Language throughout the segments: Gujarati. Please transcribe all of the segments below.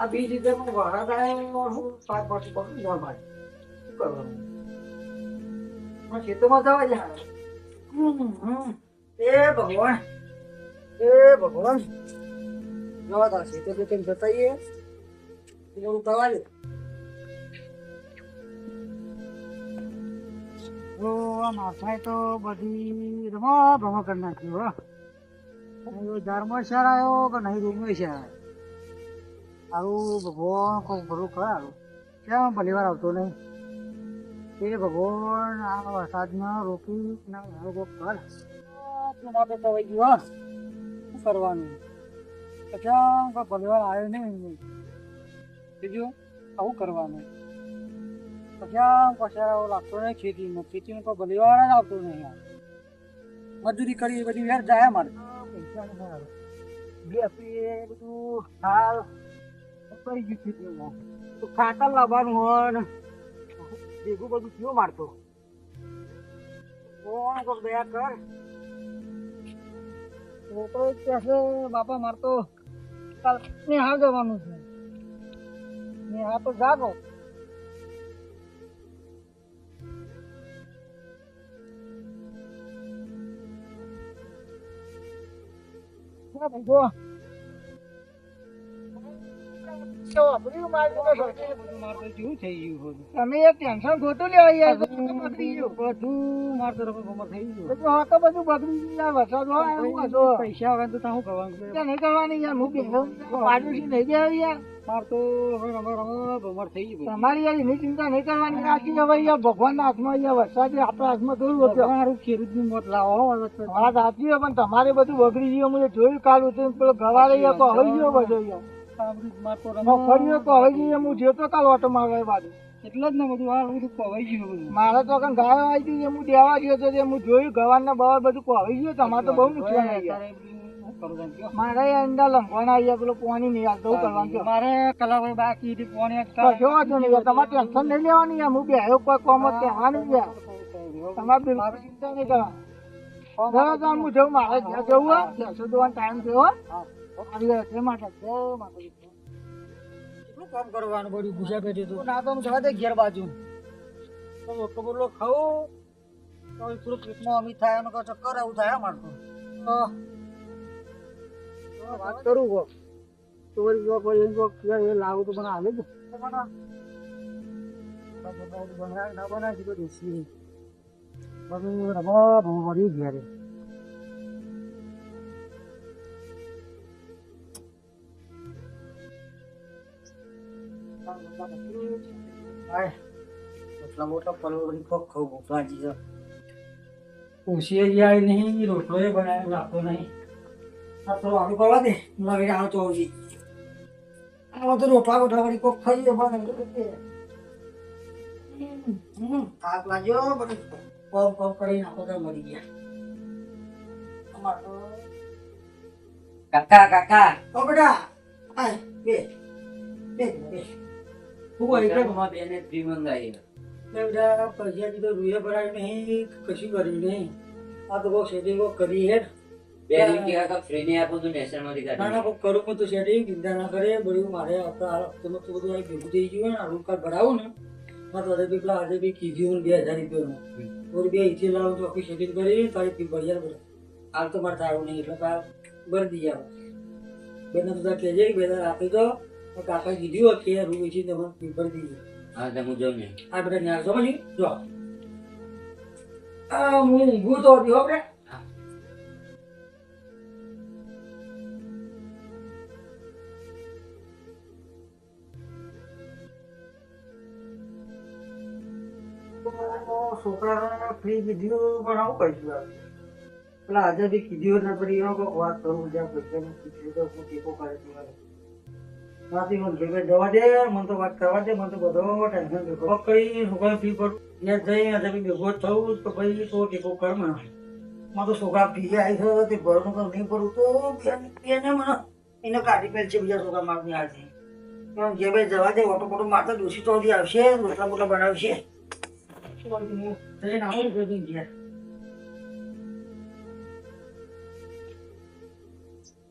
આ બીજ રીતે વરાળ હું પાંચ પાછી પકડી જવા ભાઈ શું કરવાનું ખેતરમાં જવા જાય એ ભગવાન જવા દા ખેતર તો કેમ જતાઈએ હું તવા દે માથાએ તો બધી રમા ભમા કરી નાખ્યું હો ધારમાં શહેર આવ્યો કે નહીં રૂમમાં શહેર આવ્યો આવું ભગવાન કોઈ ભરું ખરા કેમ ભલી વાર આવતો નહીં એ ભગવાન આ વરસાદમાં રોકી ના કર માટે તો વહી ગયો શું કરવાનું પછી કોઈ ભલી વાર આવ્યો નહીં બીજું આવું કરવાનું પછી પસારાઓ લાગતો નહીં ખેતીમાં કોઈ ભલી વાર જ આવતો નહીં મજૂરી કરી બધી યાર જાય મારે પૈસા બધું હાલ કરી ગયું ખેતીમાં તો ખાતર લાવવાનું હોય ને ભેગું બધું થયું મારતો કોણ કોઈ દયા કર તો કહેશે બાપા મારતો કાલ નેહા જવાનું છે નેહા તો જાગો તમે એક ટેન્શન ખોટું લેવા યાર બધું મારતો બધું બગડી ગયું વરસાદ પૈસા વગર તો શું કરવાનું નહીં કરવાની યાર હું બાજુથી નહીં ગયા યાર મારતો તમારી યાર એની ચિંતા નહીં કરવાની આખી હવે યાર ભગવાનના હાથમાં યાર વરસાદ આપણા હાથમાં થોડું હતું ખેડૂતનું મોત લાવો વાત સાચી હોય પણ તમારે બધું બગડી ગયું મેં જોયું કાલ હતું પેલો ગવારે યાર તો હવે ગયો બધો યાર હું જેતો કાલ ઓટો મારવા બાજુ એટલે જ ને બધું હાલ બધું કોવાઈ ગયું મારે તો ગાય આવી હતી હું દેવા ગયો હતો હું જોયું ગવાર ને બવાર બધું કોવાઈ ગયું તમારે તો બહુ નુકસાન મારે અંડા લંઘવાના આવ્યા પેલો પાણી નહીં આવતો કરવાનું મારે કલાક બાકી પાણી નહીં તમારે ટેન્શન નહીં લેવાની યાર હું બે કોઈ કોમ જ કહેવાની યાર તમારે બિલકુલ ચિંતા નહીં કરવાની હું જવું મારે ઘેર જવું હોય ટાઈમ થયો કામ કરવાનું બધું ગુસ્સા પેટી તો ના તો જવા દે ઘેર બાજુ રોટલો બોટલો ખાવું તો થોડું પેટમાં અમી થાય એનો ચક્કર એવું થાય મારતો વાત કરું કો તો લાવું તો મને હાલે જ ના બનાવી તો દેશી બધું રમા બહુ મળી ઘેરે એટલા મોટા પલવડી કોક ખાવ ભૂખલાજી છે ઉશિયારી આવી નહીં રોટલો એ બનાવ્યો લાગતો નહીં આ તો આવું કરવા દે નવી આવો ચોજી આમાં તો રોટલા બોટલા વળી કોક ખાઈએ બને થાક લાગ્યો બધું કોમ કોમ કરીને આખો તો મરી ગયા અમાર તો કાકા ઓ બેટા આય બે કશું કર્યું નહીં આ તો બહુ સેટિંગ કરી હે કરું તો સેટિંગ ચિંતા ના કરે બધું મારે ભેગું થઈ ગયું ને રૂમ કાર્ડ ભરાવું ને મારે તો પેલા આજે બી કીધું 2000 રૂપિયાનું બે ઇથી લાવું તો આખી સેટિંગ કરી તારી ફી ભરી યાર હાલ તો મારે થયું નહીં એટલે ભરી દઈએ બેને તો કહેજે બે આપી દો કાકા કીધું કે રૂમ છે તમે પેપર દીધું હા તમે જો ને આ બધા ન્યા જો પછી જો હું ઊંઘું તો હતી આપણે છોકરા ફ્રી વિડીયો બનાવું કહીશું પેલા આજે બી કીધું એટલે પછી એનો કોઈ વાત કરું જ્યાં પૈસાનું પૂછ્યું તો હું ટેકો કરે નાથી મને ભેગા જવા દે મને તો વાત કરવા દે મને તો બધો ટેન્શન ભેગો કઈ છોકરા ફી પર ત્યાં જઈ આજે બી ભેગો થવું તો ભાઈ તો ટેકો કર મને તો છોકરા ફી આવી છે તે ભરનું કામ નહીં ભરવું તો એને મને એને કાઢી પેલ છે બીજા છોકરા મારની આજે જે ભાઈ જવા દે ઓટો મોટો મારતા દોષી તો આવશે રોટલા બોટલા બનાવશે જઈને આવું ભેગી ગયા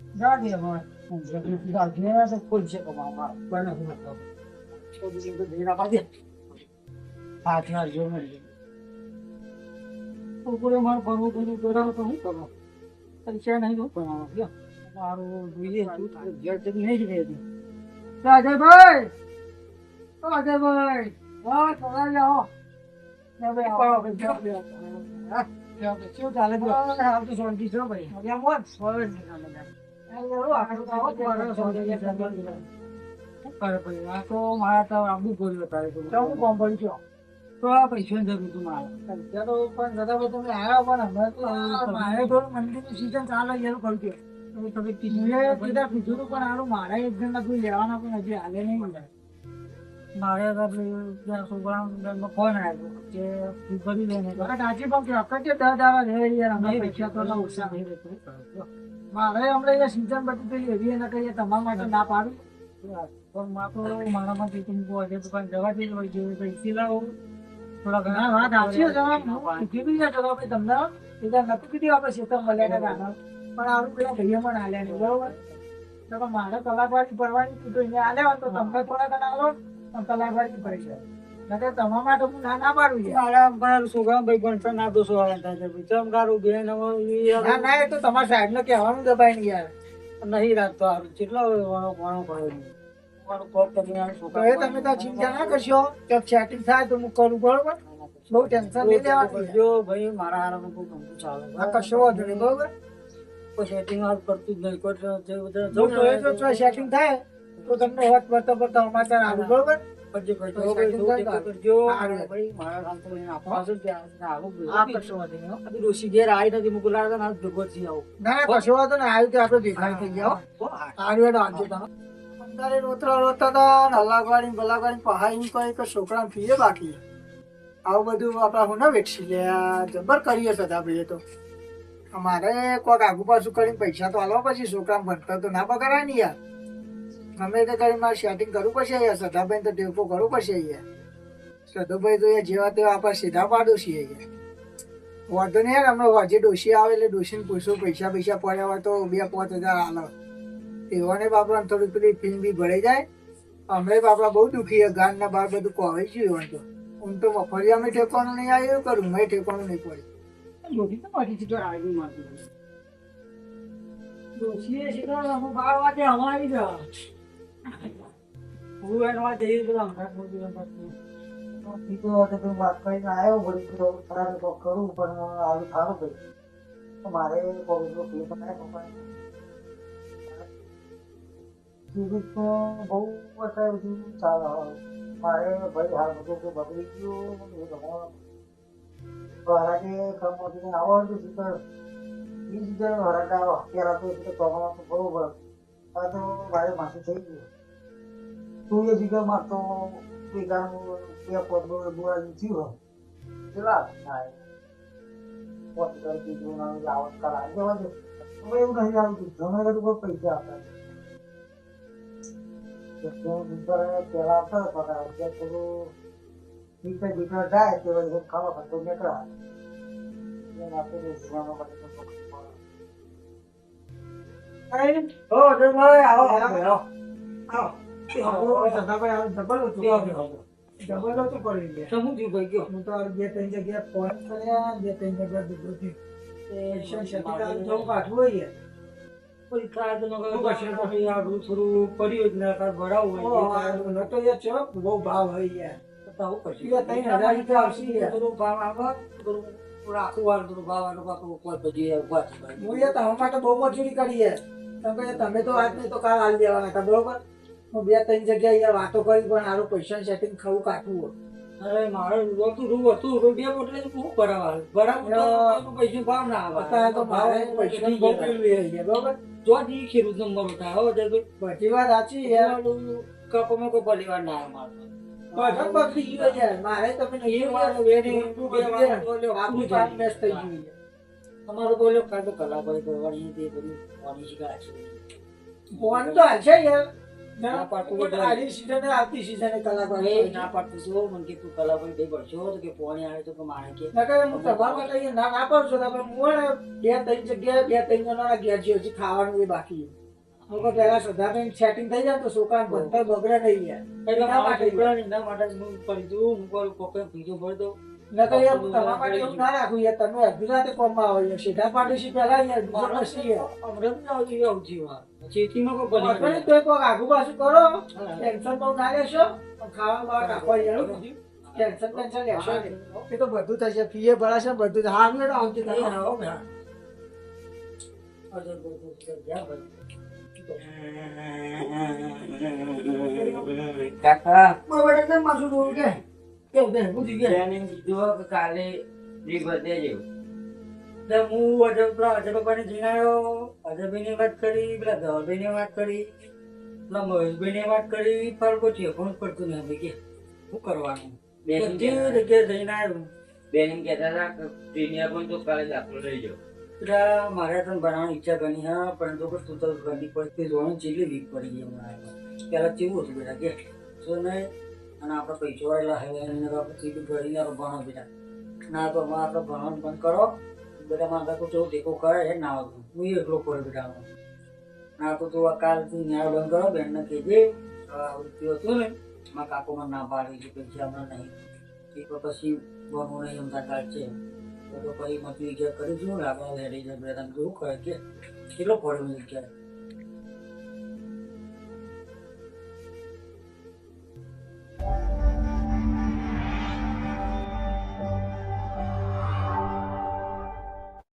જા દે ફૂલ છે કમાવા બને તો બીજું તો ધીરા પાડે હાથના જો મળી ઉપર માર ભરવું બધું કરાવ તો હું કરો પૈસા નહીં હું બનાવો લ્યો મારું જોઈએ જડ નહીં જ રહે અજયભાઈ ઓ અજયભાઈ હા થોડા જાઓ શું ચાલે હાલ તો શાંતિ છો ભાઈ આ તો મારા તો આબુ બોલ્યો તારે તો હું કોમ પડ્યો તો આ પૈસા જરૂર હતું મારે તો પણ દાદા તમે આવ્યા પણ હમણાં તો મારે થોડું મંદિરની સિઝન ચાલે એવું કહું છું તમે કીધું પણ હારું મારે એક જણ કોઈ લેવાના પણ હજી હાલે નહીં મારે છોકરા ફોન આવ્યો કે કરી લઈને આજે પણ અકડે 10 દાડા રહે યાર અમે પૈસા તો ઓછા નહીં રહેતો મારે હમણાં સિઝન બધી પેલી એવી એને કહીએ તમારા માટે ના પાડું પણ મારા માટે આજે દુકાન જવા દે હોય જેવી પૈસી લાવો થોડા ઘણા વાત આવશે કીધું તમને નથી કીધું આપણે શેતર મળ્યા ગાના પણ આવું પેલા ભાઈઓ પણ હાલ્યા નહીં બરોબર તો મારે કલાકવાળી ભરવાની કીધું અહીંયા હાલ્યા તો તમને થોડા ઘણા આવો કલાકવાળી ભરી જાય તમારા માટે હું ના પાડું છે મારા છોકરા ભાઈ પણ ના દોષો ચમકારું બેન ના એ તો તમારા સાહેબ ને કહેવાનું દબાઈ નહીં યાર નહીં રાખતો સારું કેટલો વાણો પડ્યો તમે તો ચિંતા ના કરશો સેટિંગ થાય તો હું કરું બરોબર બહુ ટેન્શન નહીં લેવાનું જો ભાઈ મારા હારાનું બહુ ગમતું ચાલે કશો વાંધો નહીં બરોબર કોઈ સેટિંગ હાલ કરતું જ નહીં કોઈ સેટિંગ થાય તો તમને વાત પડતા પડતા સમાચાર આવ્યું બરોબર છોકરા ફીએ બાકી આવું બધું આપડા હું ના વેઠી લે જબર કરીએ સદા ભાઈ તો અમારે કોઈક આગુ પાછું કરીને પૈસા તો હાલવા પછી છોકરા ભણતર તો ના પકડાય ને યાર ગમે તે કરી મારે સેટિંગ કરવું પડશે યાર સદાભાઈ તો ટેકો કરવું પડશે યાર સદાભાઈ તો યાર જેવા તેવા આપણે સીધા પાડો છીએ યાર વાંધો નહીં યાર હમણાં હજી ડોશી આવે એટલે ડોશીને પૂછું પૈસા પડ્યા હોય તો 2-5 હજાર હાલો એવાને બાપડા થોડી પેલી ફીમ બી ભરાઈ જાય હમણાં બાપડા બહુ દુખી ગાન ના બાર બધું કોવાઈ ગયું હોય તો હું તો મફળિયામાં ઠેકવાનું નહીં આવ્યું કરું મેં ઠેકવાનું નહીં પડ્યું ડોશી તો મારી ચીજો આવી મારતું ડોશીએ શીખવાડો હું 12 વાગે અમારી જા હું એનો જઈએ તો વાત કરીને આવ્યો બોલી ખરાબ કરું પણ આવું સારું ભાઈ મારે બહુ બતાવ્યું બધું ચાલે મારે ભાઈ હાલ બધું બગડી ગયું હરાકે કમોથી આવડતું શીખર એ જગ્યાએ હરાકા અત્યારે તો બરોબર આ તો મારે માથું થઈ ગયું તું એ જગ્યા મારતો બોલાવી થયું કેટલા થાય પોત કરતી આવત કરા જવા દે એવું નહીં આવતું જમે બધું પૈસા આપતા પેલા આપતા પગાર થોડું બીટર જાય તે બધું ખાવા ખર્ચો નીકળા બહુ ભાવ હોય મજૂરી કરી તમે તો આજ નહીં તો કાલ હાલ દેવાના હતા બરોબર હું 2-3 જગ્યાએ વાતો કરી પણ આરું પૈસા સેટિંગ ખાવું કાઢવું અરે મારે હતું રૂપિયા મોટલે શું બરાબર પૈસા ભાવ ના આવે તો મારે પૈસા બરોબર જો દી ખેડૂત નંબર ઉઠાવો બધી વાત સાચી યાર કપમાં કોઈ પરિવાર ના આવે મારે તમારો બોલ્યો કાઢો કલાભાઈ કરવાની તે બધું ફોન શીખાય છે ફોન તો હાલશે યાર ના પાડતું આરી સીઝન આવતી સીઝન કલાભાઈ ના પાડતું છો મને કે તું કલાભાઈ દે પડશો તો કે ફોન આવે તો કે મારે કે નકર હું સભામાં કહીએ ના પાડશો તમે હું 2-3 જગ્યાએ 2-3 જણાના ઘેર છે હજી ખાવાનું એ બાકી લોકો પહેલા સુધારીને સેટિંગ થઈ જાય તો છોકરા ભણતર બગડે નહીં યાર એટલે એના મારા માટે છોકરાને એના માટે જ હું કરી દઉં હું કોઈ કોકે બીજું ભરી દઉં નકર યાર હું તમારા માટે એવું ના રાખું યાર તમે અડધી રાતે કોમમાં આવો યાર સીધા પાડોશી પહેલા યાર બીજો પછી યાર હમણાં બી આવતી આવતી વાર ચેતીમાં કોઈ બની અઠવાડિયે તો એક વાર આગુ પાછું કરો ટેન્શન બહુ ના લેશો પણ ખાવા બાવા નાખવા યાર ટેન્શન લેશો નહીં એ તો બધું થશે ફીએ ભરાશે બધું હા મેળો આવતી નહીં આવો ને કાકા બરાબર માસું દોરું કે કેવું દે પૂછી ગયા એને કીધું કે કાલે રી બધે જેવું એટલે હું અજયભાઈ જઈને આવ્યો અજયભાઈની વાત કરી પેલા ધવલભાઈની વાત કરી પેલા મહેશભાઈની વાત કરી પર કોઈ ઠેકોણ પડતું નહીં ભાઈ કે શું કરવાનું બધી જગ્યાએ જઈને આવ્યો બેન કહેતા હતા કે પ્રીમિયર પણ તો કાલે દાખલો લઈ જાઓ એટલે મારે તને બનાવવાની ઈચ્છા ઘણી હા પરંતુ તું તો ઘરની પરિસ્થિતિ જોવાની જેટલી વીક પડી ગઈ હમણાં પહેલાં કેવું હતું બેટા કે શું નહીં અને આપણે પૈસો વાળેલા હવે એને પછી ઘડીને ભણો બેટા ના તો આપણે ભણવાનું બંધ કરો બેટા મારા કોઈ જેવું ટેકો કરે છે ના આવતું હું એકલો પડે બેટા ના તો તું કાલથી ન્યાય બંધ કરો બેનને કહેજે આવૃત્તિ હતું ને મારા કાકોમાં ના પાડી છે પૈસા હમણાં નહીં એ તો પછી ભણવું નહીં એમતા કાઢ છે તો પછી મતું વિચાર કરીશું ને આપણે હેડી જાય બેટા કેવું કહે કે કેટલો પડ્યો વિચાર